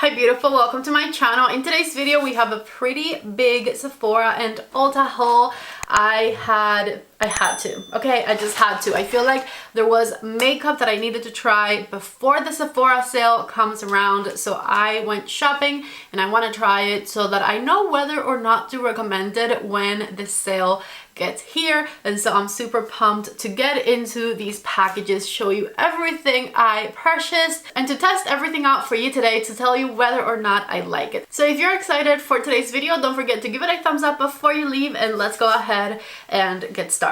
Hi beautiful, welcome to my channel. In today's video we have a pretty big Sephora and Ulta haul. I had to, okay? I just had to. I feel like there was makeup that I needed to try before the Sephora sale comes around, so I went shopping and I want to try it so that I know whether or not to recommend it when the sale gets here. And so I'm super pumped to get into these packages, show you everything I purchased, and to test everything out for you today to tell you whether or not I like it. So if you're excited for today's video, don't forget to give it a thumbs up before you leave, and let's go ahead and get started.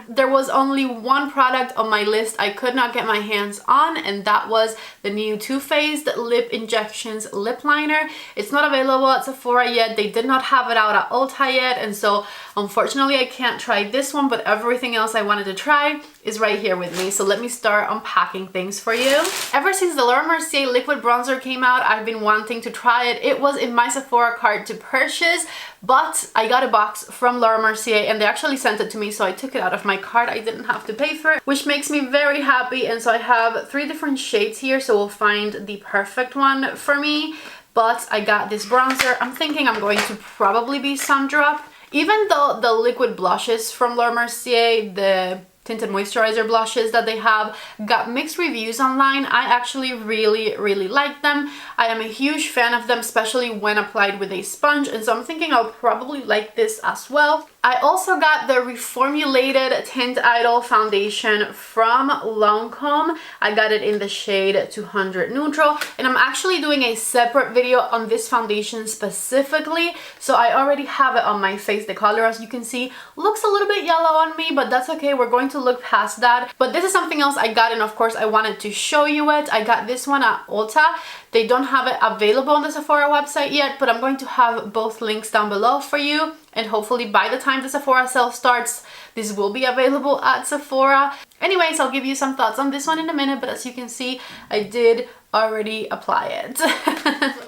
There was only one product on my list I could not get my hands on, and that was the new Too Faced Lip Injections Lip Liner. It's not available at Sephora yet. They did not have it out at Ulta yet, and so unfortunately I can't try this one, but everything else I wanted to try is right here with me. So let me start unpacking things for you. Ever since the Laura Mercier liquid bronzer came out, I've been wanting to try it. It was in my Sephora cart to purchase, but I got a box from Laura Mercier and they actually sent it to me, so I took it out of my cart. I didn't have to pay for it, which makes me very happy. And so I have 3 different shades here, so we'll find the perfect one for me. But I got this bronzer. I'm thinking I'm going to probably be Sun Drop. Even though the liquid blushes from Laura Mercier, the tinted moisturizer blushes that they have, got mixed reviews online, I actually really like them. I am a huge fan of them, especially when applied with a sponge, and so I'm thinking I'll probably like this as well. I also got the reformulated Tint Idol foundation from Lancome. I got it in the shade 200 Neutral, and I'm actually doing a separate video on this foundation specifically, so I already have it on my face. The color, as you can see, looks a little bit yellow on me, but that's okay. We're going to look past that. But this is something else I got, and of course I wanted to show you it. I got this one at Ulta. They don't have it available on the Sephora website yet, but I'm going to have both links down below for you. And hopefully by the time the Sephora sale starts, this will be available at Sephora. Anyways, I'll give you some thoughts on this one in a minute, but as you can see, I did already apply it.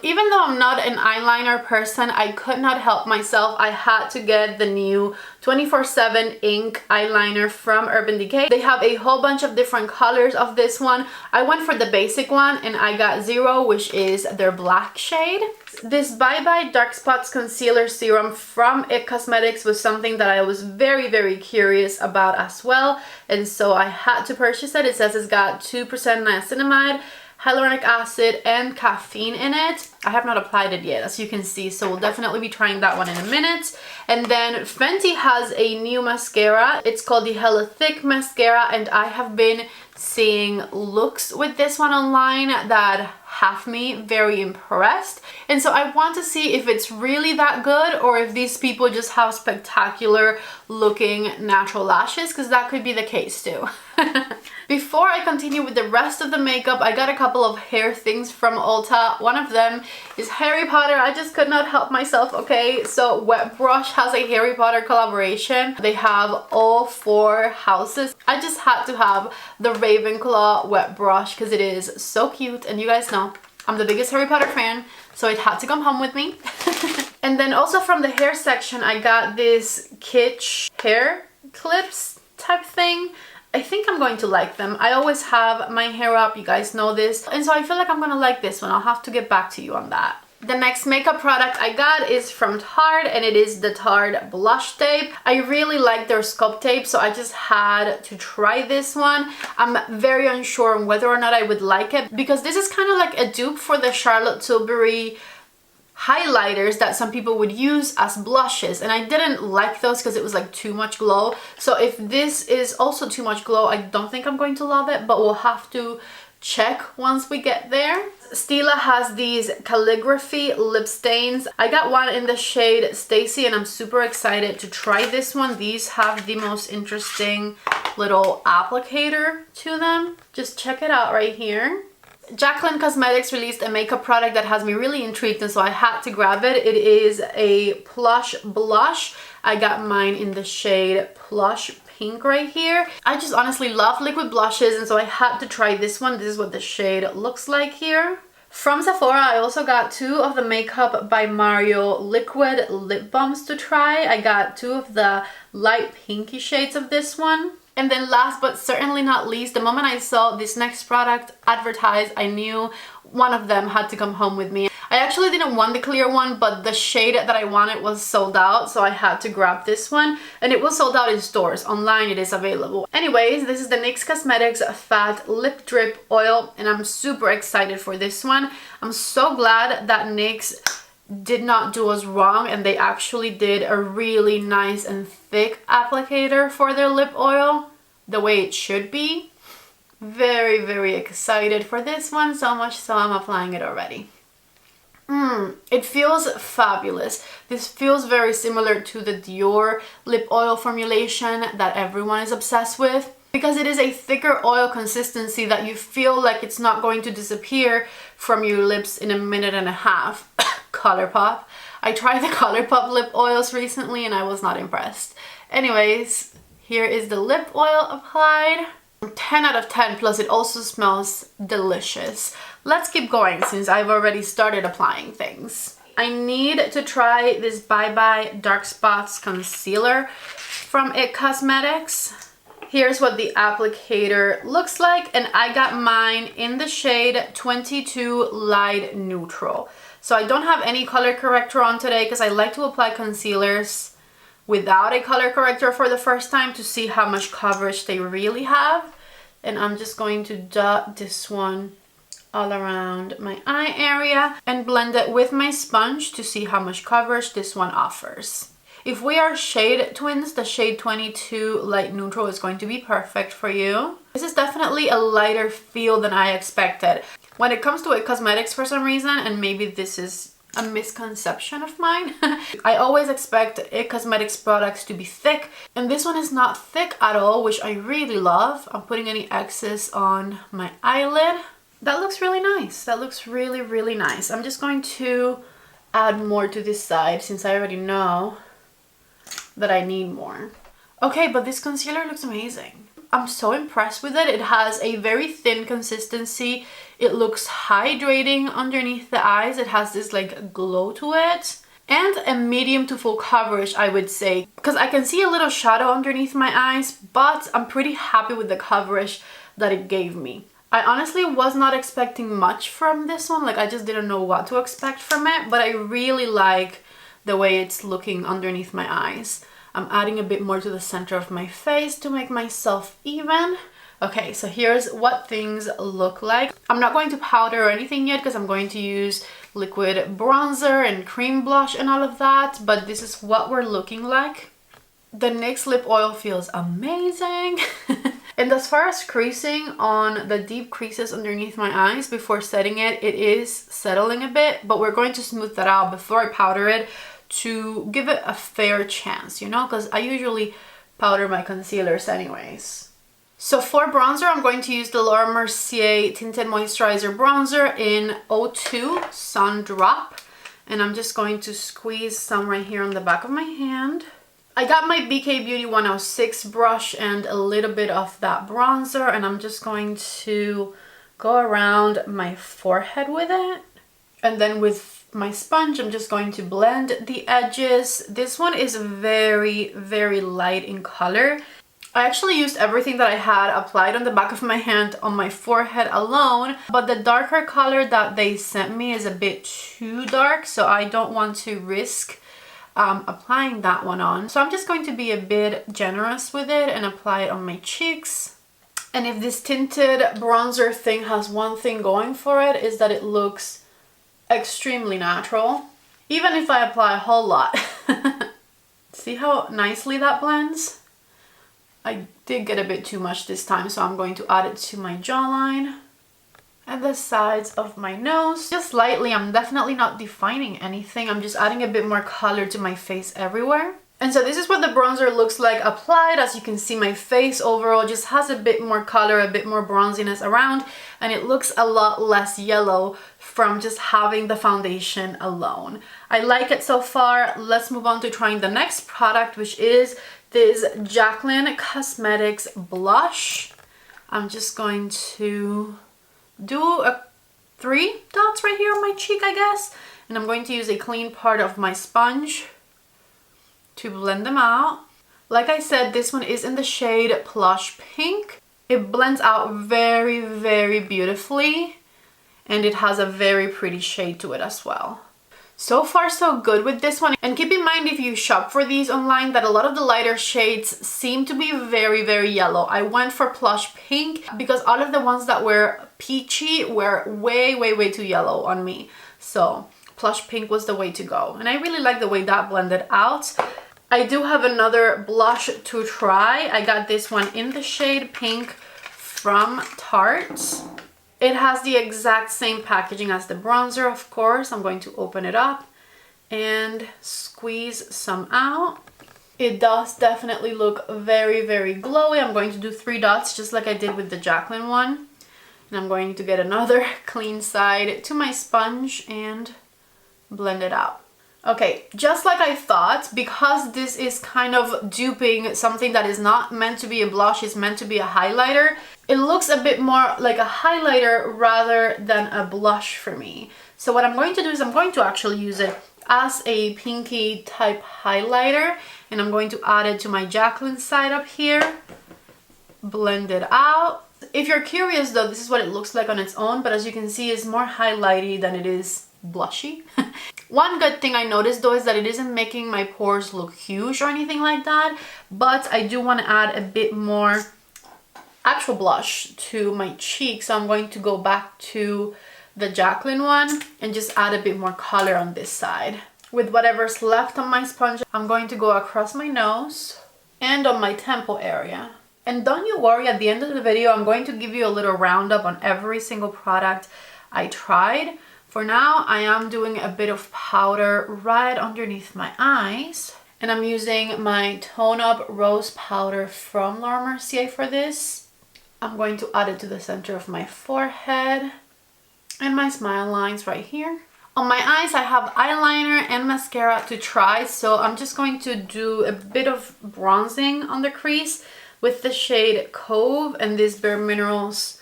Even though I'm not an eyeliner person, I could not help myself. I had to get the new 24/7 ink eyeliner from Urban Decay. They have a whole bunch of different colors of this one. I went for the basic one and I got 0, which is their black shade. This Bye Bye Dark Spots Concealer Serum from IT Cosmetics was something that I was very curious about as well, and so I had to purchase it. It says it's got 2% niacinamide, hyaluronic acid, and caffeine in it. I have not applied it yet, as you can see, so we'll definitely be trying that one in a minute. And then Fenty has a new mascara. It's called the Hella Thick Mascara, and I have been seeing looks with this one online that have me very impressed, and so I want to see if it's really that good or if these people just have spectacular looking natural lashes, because that could be the case too. Before I continue with the rest of the makeup, I got a couple of hair things from Ulta. One of them is Harry Potter. I just could not help myself, okay? So Wet Brush has a Harry Potter collaboration. They have all 4 houses. I just had to have the Ravenclaw Wet Brush because it is so cute, and you guys know I'm the biggest Harry Potter fan, so it had to come home with me. And then also from the hair section, I got this Kitsch hair clips type thing. I think I'm going to like them. I always have my hair up, you guys know this, and so I feel like I'm gonna like this one. I'll have to get back to you on that. The next makeup product I got is from Tarte, and it is the Tarte Blush Tape. I really like their Sculpt Tape, so I just had to try this one. I'm very unsure on whether or not I would like it, because this is kind of like a dupe for the Charlotte Tilbury highlighters that some people would use as blushes, and I didn't like those because it was like too much glow. So if this is also too much glow, I don't think I'm going to love it, but we'll have to check once we get there. Stila has these calligraphy lip stains. I got one in the shade Stacy, and I'm super excited to try this one. These have the most interesting little applicator to them. Just check it out right here. Jaclyn Cosmetics released a makeup product that has me really intrigued, and so I had to grab it. It is a plush blush. I got mine in the shade Plush Pink right here. I just honestly love liquid blushes, and so I had to try this one. This is what the shade looks like here. From Sephora, I also got 2 of the Makeup by Mario liquid lip balms to try. I got 2 of the light pinky shades of this one. And then last but certainly not least, the moment I saw this next product advertised, I knew one of them had to come home with me. I actually didn't want the clear one, but the shade that I wanted was sold out, so I had to grab this one, and it was sold out in stores. Online it is available. Anyways, this is the NYX Cosmetics Fat Lip Drip Oil, and I'm super excited for this one. I'm so glad that NYX did not do us wrong, and they actually did a really nice and thick applicator for their lip oil, the way it should be. Very, very excited for this one, so much so I'm applying it already. It feels fabulous. This feels very similar to the Dior lip oil formulation that everyone is obsessed with, because it is a thicker oil consistency that you feel like it's not going to disappear from your lips in a minute and a half. ColourPop. I tried the ColourPop lip oils recently and I was not impressed. Anyways, here is the lip oil applied. 10 out of 10, plus it also smells delicious. Let's keep going since I've already started applying things. I need to try this Bye Bye Dark Spots Concealer from IT Cosmetics. Here's what the applicator looks like, and I got mine in the shade 22 Light Neutral. So I don't have any color corrector on today because I like to apply concealers without a color corrector for the first time to see how much coverage they really have. And I'm just going to dot this one all around my eye area and blend it with my sponge to see how much coverage this one offers. If we are shade twins, the shade 22 Light Neutral is going to be perfect for you. This is definitely a lighter feel than I expected. When it comes to IT Cosmetics, for some reason, and maybe this is a misconception of mine, I always expect IT Cosmetics products to be thick, and this one is not thick at all, which I really love. I'm putting any excess on my eyelid. That looks really nice. That looks really, really nice. I'm just going to add more to this side since I already know that I need more. Okay, but this concealer looks amazing. I'm so impressed with it. It has a very thin consistency. It looks hydrating underneath the eyes. It has this like glow to it. And a medium to full coverage, I would say. Because I can see a little shadow underneath my eyes, but I'm pretty happy with the coverage that it gave me. I honestly was not expecting much from this one. Like, I just didn't know what to expect from it. But I really like the way it's looking underneath my eyes. I'm adding a bit more to the center of my face to make myself even. Okay, so here's what things look like. I'm not going to powder or anything yet because I'm going to use liquid bronzer and cream blush and all of that, but this is what we're looking like. The NYX lip oil feels amazing. And as far as creasing on the deep creases underneath my eyes before setting it, it is settling a bit, but we're going to smooth that out before I powder it to give it a fair chance, you know, because I usually powder my concealers anyways. So for bronzer, I'm going to use the Laura Mercier Tinted Moisturizer Bronzer in 02 Sun Drop. And I'm just going to squeeze some right here on the back of my hand. I got my BK Beauty 106 brush and a little bit of that bronzer, and I'm just going to go around my forehead with it. And then with my sponge, I'm just going to blend the edges. This one is very, very light in color. I actually used everything that I had applied on the back of my hand on my forehead alone, but the darker color that they sent me is a bit too dark, so I don't want to risk applying that one on. So I'm just going to be a bit generous with it and apply it on my cheeks. And if this tinted bronzer thing has one thing going for it, is that it looks extremely natural, even if I apply a whole lot. See how nicely that blends? I did get a bit too much this time, so I'm going to add it to my jawline and the sides of my nose. Just lightly. I'm definitely not defining anything. I'm just adding a bit more color to my face everywhere. And so this is what the bronzer looks like applied. As you can see, my face overall just has a bit more color, a bit more bronziness around, and it looks a lot less yellow from just having the foundation alone. I like it so far. Let's move on to trying the next product, which is this Jaclyn Cosmetics blush. I'm just going to do 3 dots right here on my cheek, I guess, and I'm going to use a clean part of my sponge to blend them out. Like I said, this one is in the shade Plush Pink. It blends out very, very beautifully. and it has a very pretty shade to it as well. So far so good with this one. And keep in mind, if you shop for these online, that a lot of the lighter shades seem to be very, very yellow. I went for Plush Pink because all of the ones that were peachy were way, way, way too yellow on me. So Plush Pink was the way to go. And I really like the way that blended out. I do have another blush to try. I got this one in the shade Pink from Tarte. It has the exact same packaging as the bronzer, of course. I'm going to open it up and squeeze some out. It does definitely look very, very glowy. I'm going to do 3 dots just like I did with the Jaclyn one. And I'm going to get another clean side to my sponge and blend it out. Okay, just like I thought, because this is kind of duping something that is not meant to be a blush, it's meant to be a highlighter, it looks a bit more like a highlighter rather than a blush for me. So what I'm going to do is I'm going to actually use it as a pinky type highlighter, and I'm going to add it to my Jaclyn side up here, blend it out. If you're curious though, this is what it looks like on its own, but as you can see, it's more highlighty than it is blushy. One good thing I noticed though is that it isn't making my pores look huge or anything like that, but I do want to add a bit more actual blush to my cheek, so I'm going to go back to the Jaclyn one and just add a bit more color on this side. With whatever's left on my sponge, I'm going to go across my nose and on my temple area. And don't you worry, at the end of the video I'm going to give you a little roundup on every single product I tried. For now, I am doing a bit of powder right underneath my eyes. And I'm using my Tone Up Rose Powder from Laura Mercier for this. I'm going to add it to the center of my forehead and my smile lines right here. On my eyes, I have eyeliner and mascara to try, so I'm just going to do a bit of bronzing on the crease with the shade Cove and this Bare Minerals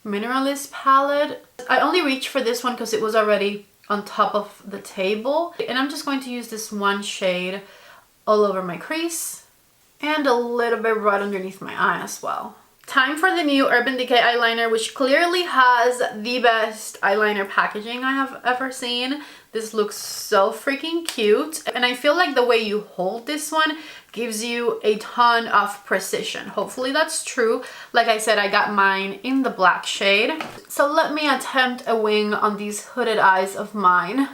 Mineralist palette. I only reached for this one because it was already on top of the table, and I'm just going to use this one shade all over my crease and a little bit right underneath my eye as well. Time for the new Urban Decay eyeliner, which clearly has the best eyeliner packaging I have ever seen. This looks so freaking cute, and I feel like the way you hold this one gives you a ton of precision. Hopefully that's true. Like I said, I got mine in the black shade. So let me attempt a wing on these hooded eyes of mine.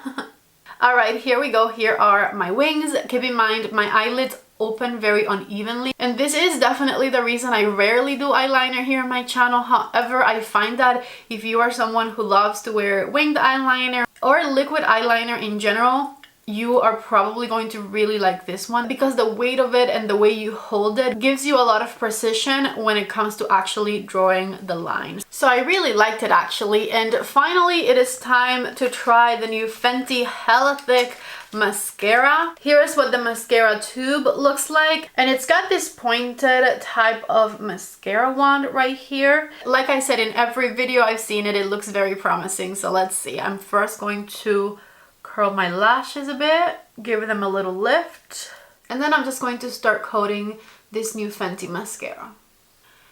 All right, here we go. Here are my wings. Keep in mind, my eyelids open very unevenly, and this is definitely the reason I rarely do eyeliner here on my channel. However, I find that if you are someone who loves to wear winged eyeliner or liquid eyeliner in general, you are probably going to really like this one because the weight of it and the way you hold it gives you a lot of precision when it comes to actually drawing the lines. So I really liked it actually. And finally, it is time to try the new Fenty Hella Thick mascara. Here is what the mascara tube looks like, and it's got this pointed type of mascara wand right here. Like I said, in every video I've seen it, it looks very promising. So let's see. I'm first going to curl my lashes a bit, give them a little lift, and then I'm just going to start coating this new Fenty mascara.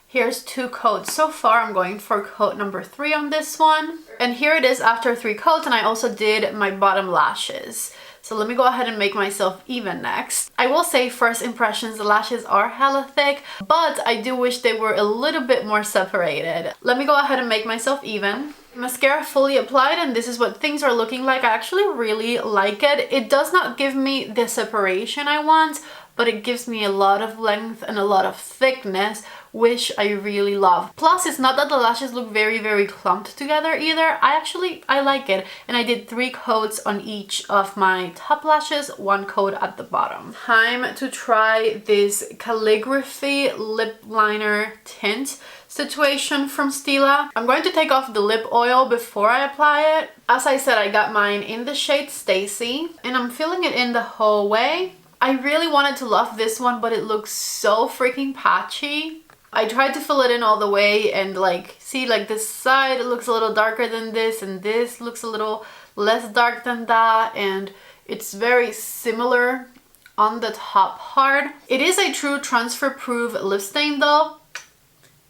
Here's 2 coats so far. I'm going for coat number 3 on this one, and here it is after 3 coats, and I also did my bottom lashes. So let me go ahead and make myself even next. I will say, first impressions, the lashes are hella thick, but I do wish they were a little bit more separated. Let me go ahead and make myself even. Mascara fully applied, and this is what things are looking like. I actually really like it. It does not give me the separation I want, but it gives me a lot of length and a lot of thickness, which I really love. Plus, it's not that the lashes look very, very clumped together either. I like it. And I did 3 coats on each of my top lashes, 1 coat at the bottom. Time to try this calligraphy lip liner tint situation from Stila. I'm going to take off the lip oil before I apply it. As I said, I got mine in the shade Stacy, and I'm filling it in the whole way. I really wanted to love this one, but it looks so freaking patchy. I tried to fill it in all the way, and see, this side, it looks a little darker than this, and this looks a little less dark than that, and it's very similar on the top part. It is a true transfer proof lip stain though.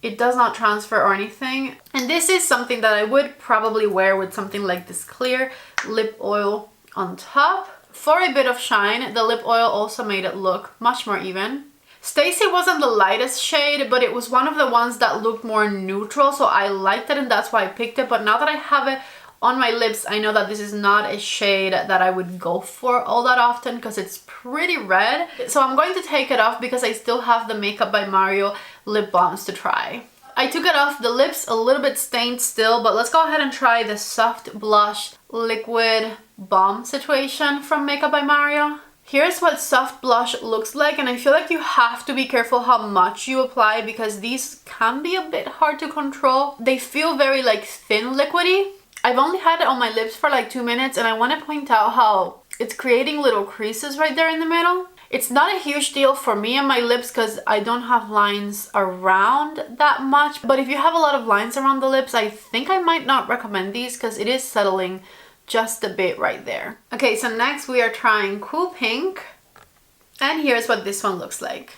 It does not transfer or anything. And this is something that I would probably wear with something like this clear lip oil on top. For a bit of shine, the lip oil also made it look much more even. Stacy wasn't the lightest shade, but it was one of the ones that looked more neutral, so I liked it and that's why I picked it. But now that I have it on my lips, I know that this is not a shade that I would go for all that often because it's pretty red. So I'm going to take it off because I still have the Makeup by Mario lip balms to try. I took it off, the lips a little bit stained still, but let's go ahead and try the soft blush liquid balm situation from Makeup by Mario. Here's what soft blush looks like, and I feel like you have to be careful how much you apply because these can be a bit hard to control. They feel very like thin liquidy. I've only had it on my lips for like 2 minutes and I want to point out how it's creating little creases right there in the middle. It's not a huge deal for me and my lips because I don't have lines around that much. But if you have a lot of lines around the lips, I think I might not recommend these because it is settling just a bit right there. Okay, so next we are trying Cool Pink. And here's what this one looks like.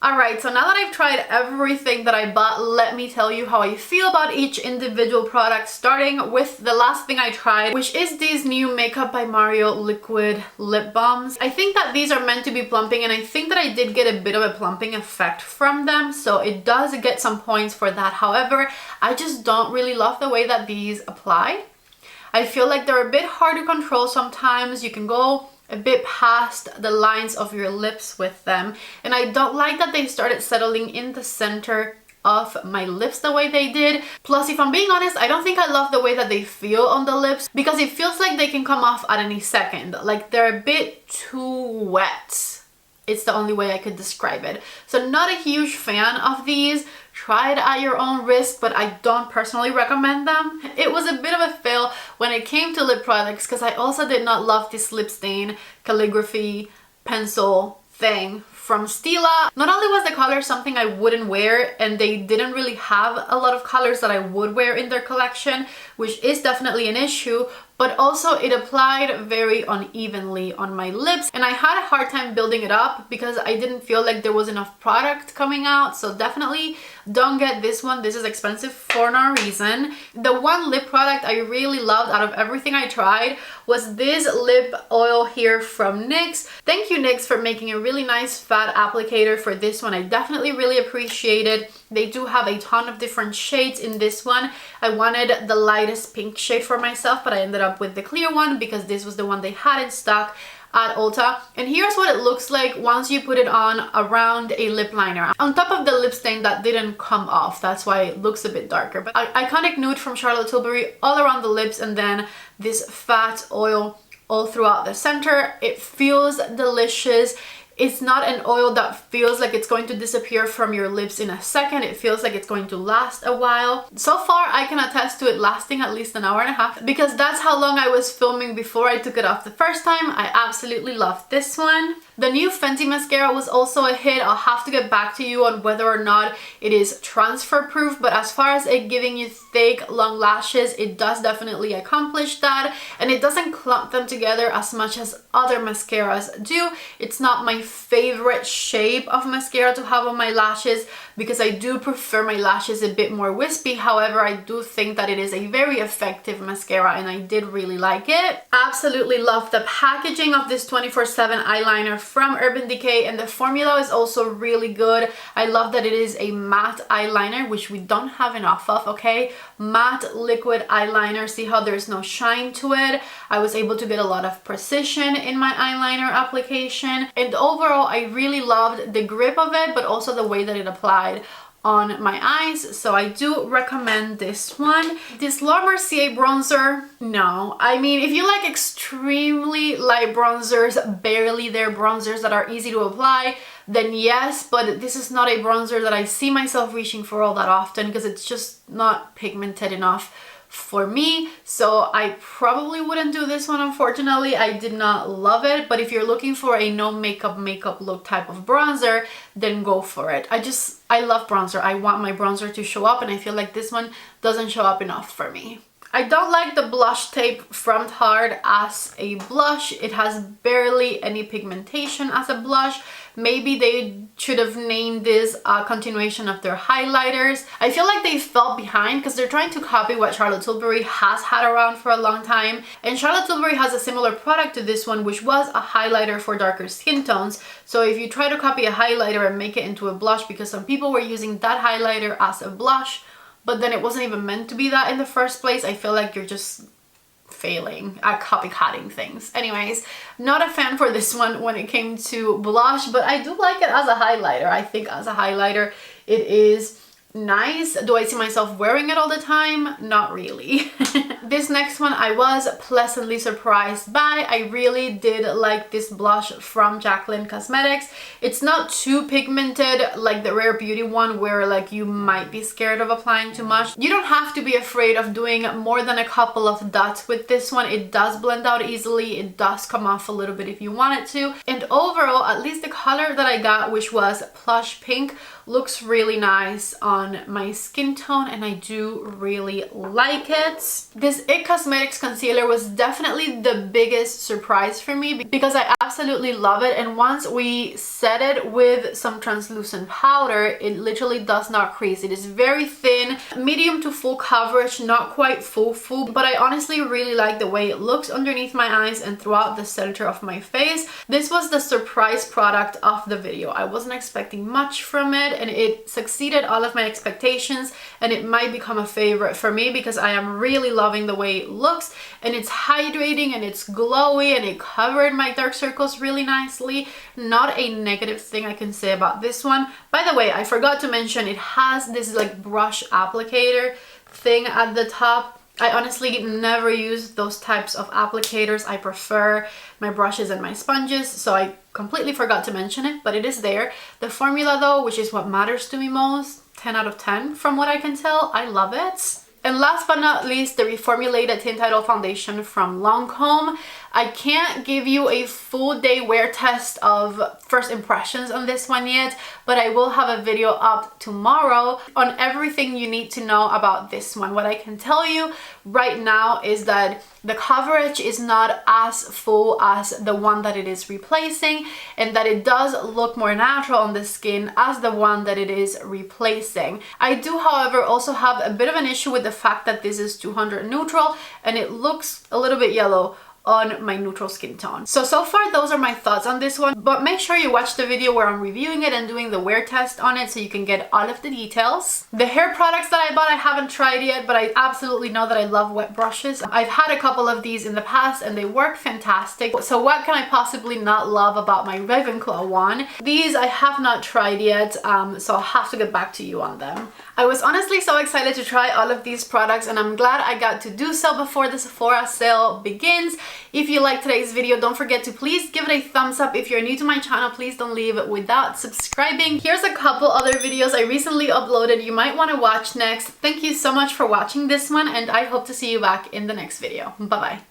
Alright, so now that I've tried everything that I bought, let me tell you how I feel about each individual product, starting with the last thing I tried, which is these new Makeup by Mario liquid lip balms. I think that these are meant to be plumping, and I think that I did get a bit of a plumping effect from them, so it does get some points for that. However, I just don't really love the way that these apply. I feel like they're a bit hard to control sometimes. You can go a bit past the lines of your lips with them, and I don't like that they started settling in the center of my lips the way they did. Plus, if I'm being honest, I don't think I love the way that they feel on the lips because it feels like they can come off at any second. Like they're a bit too wet. It's the only way I could describe it. So not a huge fan of these. Try it at your own risk, but I don't personally recommend them. It was a bit of a fail when it came to lip products because I also did not love this lip stain calligraphy pencil thing from Stila. Not only was the color something I wouldn't wear, and they didn't really have a lot of colors that I would wear in their collection, which is definitely an issue, but also it applied very unevenly on my lips and I had a hard time building it up because I didn't feel like there was enough product coming out. So definitely don't get this one. This is expensive for no reason. The one lip product I really loved out of everything I tried was this lip oil here from NYX. Thank you, NYX, for making a really nice fat applicator for this one. I definitely really appreciate it. They do have a ton of different shades in this one. I wanted the lightest pink shade for myself, but I ended up with the clear one because this was the one they had in stock at Ulta. And here's what it looks like once you put it on around a lip liner. On top of the lip stain that didn't come off, that's why it looks a bit darker. But iconic nude from Charlotte Tilbury all around the lips, and then this fat oil all throughout the center. It feels delicious. It's not an oil that feels like it's going to disappear from your lips in a second. It feels like it's going to last a while. So far, I can attest to it lasting at least an hour and a half because that's how long I was filming before I took it off the first time. I absolutely loved this one. The new Fenty mascara was also a hit. I'll have to get back to you on whether or not it is transfer proof, but as far as it giving you thick, long lashes, it does definitely accomplish that, and it doesn't clump them together as much as other mascaras do. It's not my favorite shape of mascara to have on my lashes because I do prefer my lashes a bit more wispy. However, I do think that it is a very effective mascara and I did really like it. Absolutely love the packaging of this 24/7 eyeliner from Urban Decay, and the formula is also really good. I love that it is a matte eyeliner, which we don't have enough of, okay? Matte liquid eyeliner. See how there's no shine to it? I was able to get a lot of precision in my eyeliner application, and overall I really loved the grip of it, but also the way that it applied on my eyes. So I do recommend this one. This Laura Mercier bronzer, no. I mean, if you like extremely light bronzers, barely there bronzers that are easy to apply, then yes, but this is not a bronzer that I see myself reaching for all that often because it's just not pigmented enough for me. So I probably wouldn't do this one, unfortunately. I did not love it, but if you're looking for a no makeup look type of bronzer, then go for it. I love bronzer. I want my bronzer to show up, and I feel like this one doesn't show up enough for me. I don't like the blush tape from Tarte as a blush. It has barely any pigmentation as a blush. Maybe they should have named this a continuation of their highlighters. I feel like they fell behind because they're trying to copy what Charlotte Tilbury has had around for a long time. And Charlotte Tilbury has a similar product to this one, which was a highlighter for darker skin tones. So if you try to copy a highlighter and make it into a blush, because some people were using that highlighter as a blush, but then it wasn't even meant to be that in the first place, I feel like you're just failing at copycatting things. Anyways, not a fan for this one when it came to blush, but I do like it as a highlighter. I think as a highlighter it is nice. Do I see myself wearing it all the time? Not really. This next one I was pleasantly surprised by. I really did like this blush from Jaclyn Cosmetics. It's not too pigmented like the Rare Beauty one where like you might be scared of applying too much. You don't have to be afraid of doing more than a couple of dots with this one. It does blend out easily. It does come off a little bit if you want it to. And overall, at least the color that I got, which was Plush Pink, looks really nice on my skin tone and I do really like it. This IT Cosmetics concealer was definitely the biggest surprise for me because I absolutely love it, and once we set it with some translucent powder, it literally does not crease. It is very thin, medium to full coverage, not quite full, but I honestly really like the way it looks underneath my eyes and throughout the center of my face. This was the surprise product of the video. I wasn't expecting much from it and it succeeded all of my expectations, and it might become a favorite for me because I am really loving the way it looks, and it's hydrating and it's glowy and it covered my dark circles really nicely. Not a negative thing I can say about this one. By the way, I forgot to mention it has this like brush applicator thing at the top. I honestly never use those types of applicators. I prefer my brushes and my sponges, so I completely forgot to mention it, but it is there. The formula though, which is what matters to me most, 10 out of 10 from what I can tell. I love it. And last but not least, the reformulated Tint Idol foundation from Lancome. I can't give you a full day wear test of first impressions on this one yet, but I will have a video up tomorrow on everything you need to know about this one. What I can tell you right now is that the coverage is not as full as the one that it is replacing, and that it does look more natural on the skin as the one that it is replacing. I do, however, also have a bit of an issue with the fact that this is 200 neutral and it looks a little bit yellow on my neutral skin tone. So far those are my thoughts on this one, but make sure you watch the video where I'm reviewing it and doing the wear test on it so you can get all of the details. The hair products that I bought I haven't tried yet, but I absolutely know that I love wet brushes. I've had a couple of these in the past and they work fantastic. So what can I possibly not love about my Ravenclaw one? These I have not tried yet, so I'll have to get back to you on them. I was honestly so excited to try all of these products, and I'm glad I got to do so before the Sephora sale begins. If you liked today's video, don't forget to please give it a thumbs up. If you're new to my channel, please don't leave it without subscribing. Here's a couple other videos I recently uploaded you might want to watch next. Thank you so much for watching this one, and I hope to see you back in the next video. Bye bye.